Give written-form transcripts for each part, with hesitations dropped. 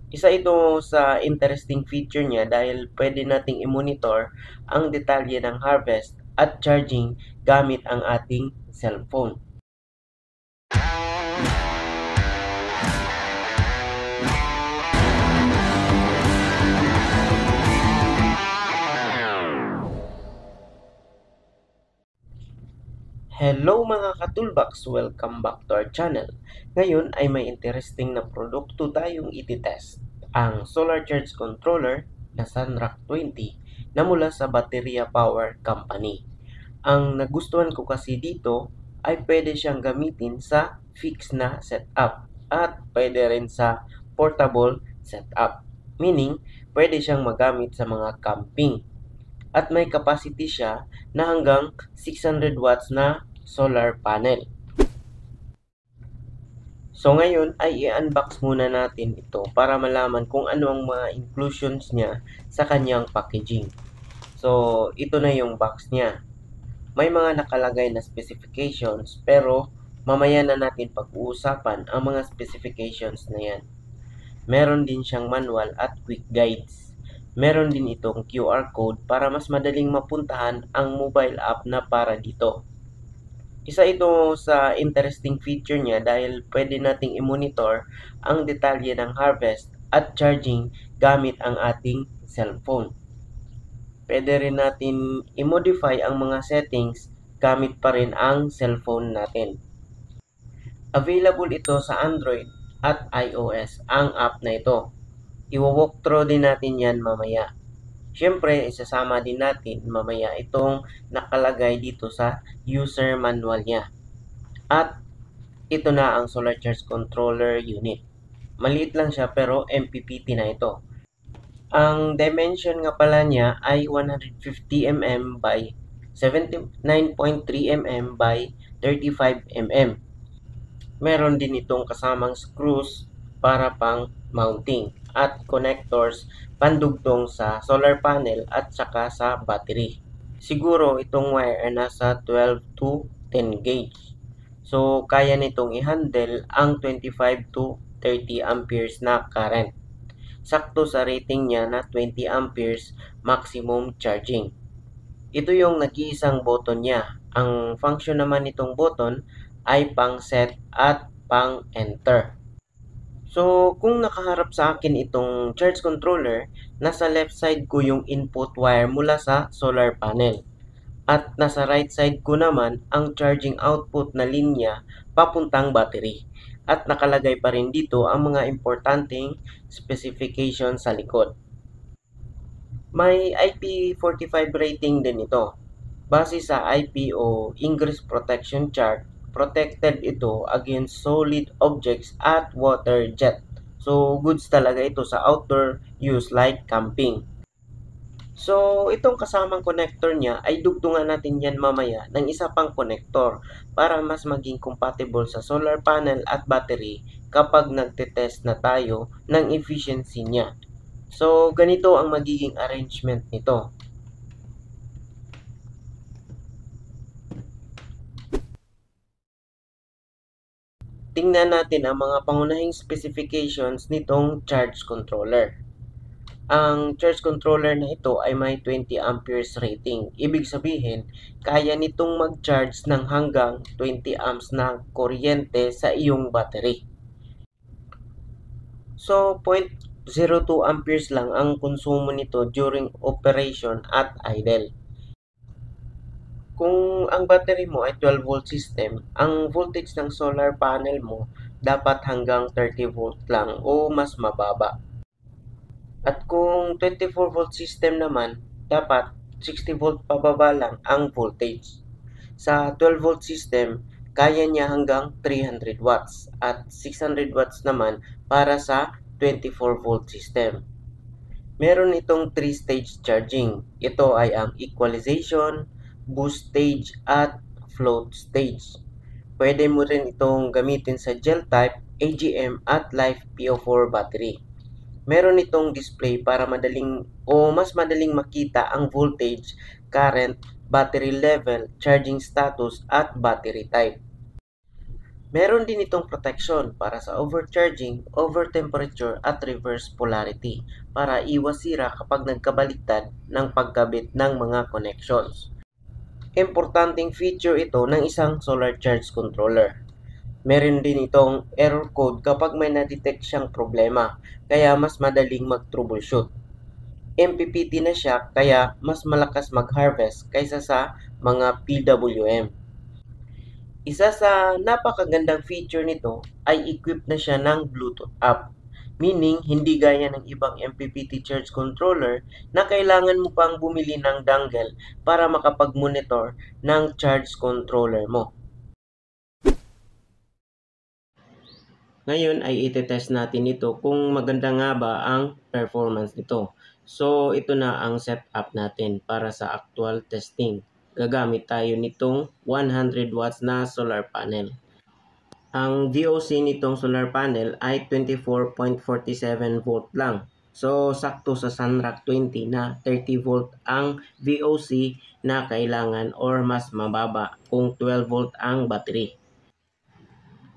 Isa ito sa interesting feature niya dahil pwede nating i-monitor ang detalye ng harvest at charging gamit ang ating cellphone. Hello mga katulbaks! Welcome back to our channel. Ngayon ay may interesting na produkto tayong ititest. Ang Solar Charge Controller na Sunrock 20 na mula sa Bateria Power Company. Ang nagustuhan ko kasi dito ay pwede siyang gamitin sa fixed na setup at pwede rin sa portable setup. Meaning, pwede siyang magamit sa mga camping. At may capacity siya na hanggang 600 watts na solar panel. So ngayon ay i-unbox muna natin ito para malaman kung ano ang mga inclusions niya sa kanyang packaging. So ito na yung box niya. May mga nakalagay na specifications pero mamaya na natin pag-uusapan ang mga specifications na yan. Meron din siyang manual at quick guides. Meron din itong QR code para mas madaling mapuntahan ang mobile app na para dito. Isa ito sa interesting feature niya dahil pwede nating i-monitor ang detalye ng harvest at charging gamit ang ating cellphone. Pwede rin natin i-modify ang mga settings gamit pa rin ang cellphone natin. Available ito sa Android at iOS ang app na ito. I-walkthrough din natin yan mamaya. Siyempre, isasama din natin mamaya itong nakalagay dito sa user manual niya. At ito na ang Solar Charge Controller Unit. Maliit lang siya pero MPPT na ito. Ang dimension nga pala niya ay 150 mm by 79.3 mm by 35 mm. Meron din itong kasamang screws para pang mounting at connectors pandugtong sa solar panel at saka sa battery. Siguro itong wire ay nasa 12 to 10 gauge. So kaya nitong i-handle ang 25 to 30 amperes na current. Sakto sa rating niya na 20 amperes maximum charging. Ito yung nag-iisang button niya. Ang function naman nitong button ay pang set at pang enter. So, kung nakaharap sa akin itong charge controller, nasa left side ko yung input wire mula sa solar panel. At nasa right side ko naman ang charging output na linya papuntang battery. At nakalagay pa rin dito ang mga importanteng specification sa likod. May IP45 rating din ito. Base sa IP o Ingress Protection Chart, protected ito against solid objects at water jet. So, goods talaga ito sa outdoor use like camping. So, itong kasamang connector niya ay dugtungan natin yan mamaya ng isa pang connector para mas maging compatible sa solar panel at battery kapag nagte-test na tayo ng efficiency niya. So, ganito ang magiging arrangement nito. Tingnan natin ang mga pangunahing specifications nitong charge controller. Ang charge controller na ito ay may 20 amperes rating. Ibig sabihin, kaya nitong mag-charge ng hanggang 20 amps na kuryente sa iyong battery. So, 0.02 amperes lang ang konsumo nito during operation at idle. Kung ang battery mo ay 12 volt system, ang voltage ng solar panel mo dapat hanggang 30 volt lang o mas mababa. At kung 24 volt system naman, dapat 60 volt pababa lang ang voltage. Sa 12 volt system, kaya niya hanggang 300 watts at 600 watts naman para sa 24 volt system. Meron itong 3-stage charging. Ito ay ang equalization, boost stage at float stage. Pwede mo rin itong gamitin sa gel type, AGM at Life PO4 battery. Meron itong display para mas madaling makita ang voltage, current, battery level, charging status at battery type. Meron din itong protection para sa overcharging, overtemperature at reverse polarity para iwas sira kapag nagkabaliktad ng pagkabit ng mga connections. Importanteng feature ito ng isang solar charge controller. Meron din itong error code kapag may na-detect siyang problema, kaya mas madaling mag-troubleshoot. MPPT na siya kaya mas malakas mag-harvest kaysa sa mga PWM. Isa sa napakagandang feature nito ay equipped na siya ng Bluetooth app. Meaning, hindi gaya ng ibang MPPT charge controller na kailangan mo pang bumili ng dongle para makapag-monitor ng charge controller mo. Ngayon ay itetest natin ito kung maganda nga ba ang performance nito. So, ito na ang setup natin para sa actual testing. Gagamit tayo nitong 100 watts na solar panel. Ang VOC nitong solar panel ay 24.47 volt lang. So, sakto sa Sunrock 20 na 30 volt ang VOC na kailangan or mas mababa kung 12 volt ang battery.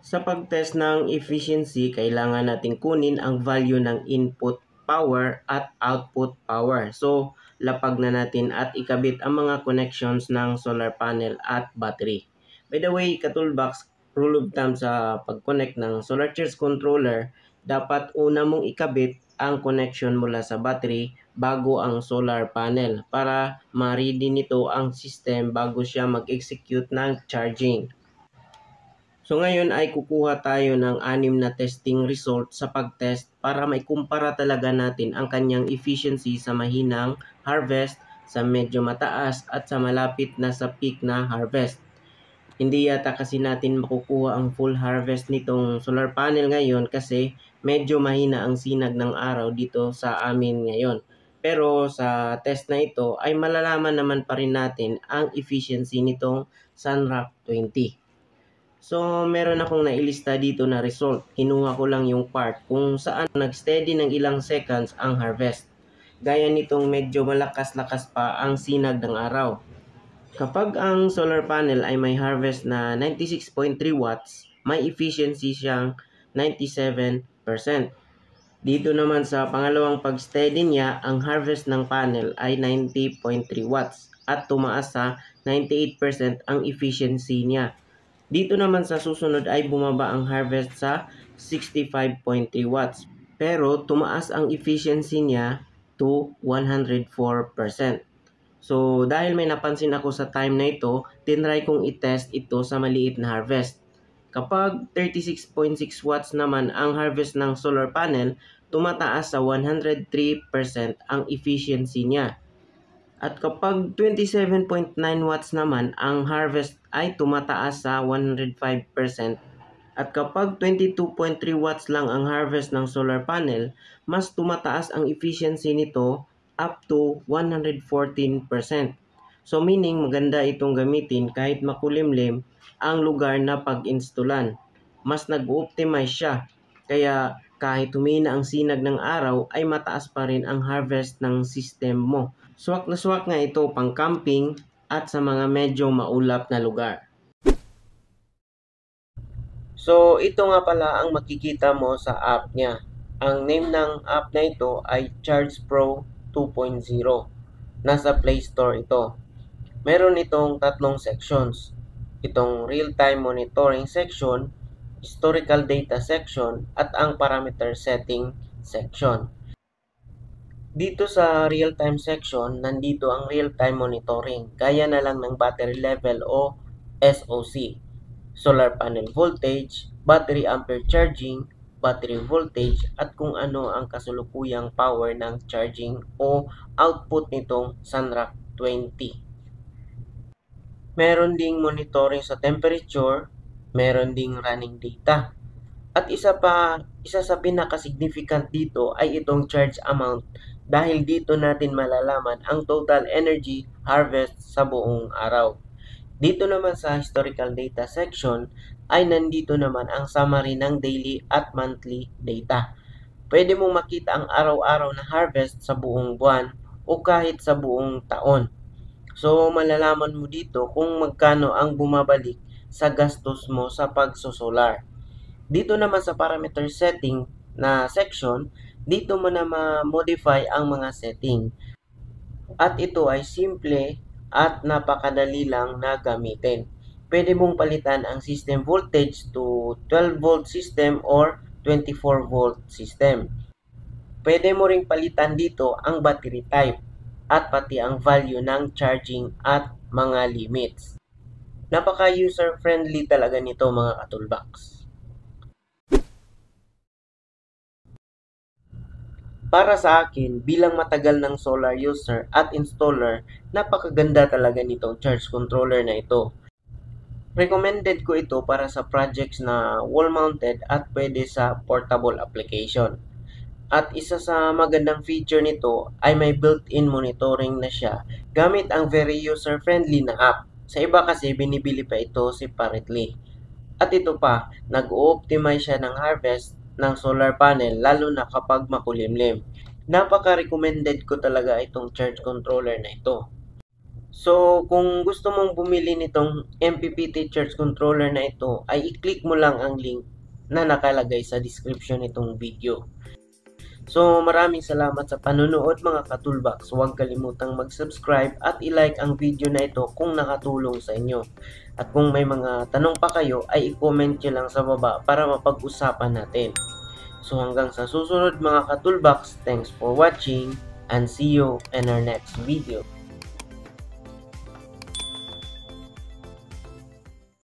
Sa pag-test ng efficiency, kailangan natin kunin ang value ng input power at output power. So, lapag na natin at ikabit ang mga connections ng solar panel at battery. By the way, katulbox, rule of thumb sa pag-connect ng solar charge controller, dapat una mong ikabit ang connection mula sa battery bago ang solar panel para ma-ready nito ang system bago siya mag-execute ng charging. So ngayon ay kukuha tayo ng 6 na testing result sa pag-test para maikumpara talaga natin ang kanyang efficiency sa mahinang harvest, sa medyo mataas at sa malapit na sa peak na harvest. Hindi yata kasi natin makukuha ang full harvest nitong solar panel ngayon kasi medyo mahina ang sinag ng araw dito sa amin ngayon. Pero sa test na ito ay malalaman naman pa rin natin ang efficiency nitong Sunrock 20. So, meron akong nailista dito na result. Kinuha ko lang yung part kung saan nag-steady ng ilang seconds ang harvest. Gaya nitong medyo malakas-lakas pa ang sinag ng araw. Kapag ang solar panel ay may harvest na 96.3 watts, may efficiency siyang 97%. Dito naman sa pangalawang pag-steady niya, ang harvest ng panel ay 90.3 watts at tumaas sa 98% ang efficiency niya. Dito naman sa susunod ay bumaba ang harvest sa 65.3 watts. Pero tumaas ang efficiency niya to 104%. So dahil may napansin ako sa time na ito, tinry kong i-test ito sa maliit na harvest. Kapag 36.6 watts naman ang harvest ng solar panel, tumataas sa 103% ang efficiency niya. At kapag 27.9 watts naman, ang harvest ay tumataas sa 105%. At kapag 22.3 watts lang ang harvest ng solar panel, mas tumataas ang efficiency nito up to 114%. So meaning maganda itong gamitin kahit makulimlim ang lugar na pag-installan. Mas nag-optimize siya. Kaya kahit humina ang sinag ng araw ay mataas pa rin ang harvest ng system mo. Swak na swak nga ito pang camping at sa mga medyo maulap na lugar. So ito nga pala ang makikita mo sa app niya. Ang name ng app na ito ay Charge Pro 2.0. Nasa Play Store ito. Meron itong tatlong sections. Itong real-time monitoring section, historical data section, at ang parameter setting section. Dito sa real-time section, nandito ang real-time monitoring, gaya na lang ng battery level o SOC, solar panel voltage, battery ampere charging, battery voltage, at kung ano ang kasulukuyang power ng charging o output nitong Sunrock 20. Meron ding monitoring sa temperature, meron ding running data. At isa sa pinaka-significant dito ay itong charge amount dahil dito natin malalaman ang total energy harvest sa buong araw. Dito naman sa historical data section ay nandito naman ang summary ng daily at monthly data. Pwede mong makita ang araw-araw na harvest sa buong buwan o kahit sa buong taon. So malalaman mo dito kung magkano ang bumabalik sa gastos mo sa pagsosolar. Dito naman sa parameter setting na section, dito mo na ma-modify ang mga setting. At ito ay simple at napakadali lang na gamitin. Pwede mong palitan ang system voltage to 12 volt system or 24 volt system. Pwede mo ring palitan dito ang battery type at pati ang value ng charging at mga limits. Napaka-user friendly talaga nito mga ka-toolbox. Para sa akin, bilang matagal ng solar user at installer, napakaganda talaga nitong charge controller na ito. Recommended ko ito para sa projects na wall-mounted at pwede sa portable application. At isa sa magandang feature nito ay may built-in monitoring na siya gamit ang very user-friendly na app. Sa iba kasi binibili pa ito separately. At ito pa, nag-o-optimize siya ng harvest ng solar panel lalo na kapag makulimlim. Napaka-recommended ko talaga itong charge controller na ito. So, kung gusto mong bumili nitong MPPT charge controller na ito, ay i-click mo lang ang link na nakalagay sa description nitong video. So, maraming salamat sa panunood mga ka-toolbox. Huwag kalimutang mag-subscribe at i-like ang video na ito kung nakatulong sa inyo. At kung may mga tanong pa kayo, ay i-comment nyo lang sa baba para mapag-usapan natin. So, hanggang sa susunod mga ka-toolbox, thanks for watching and see you in our next video.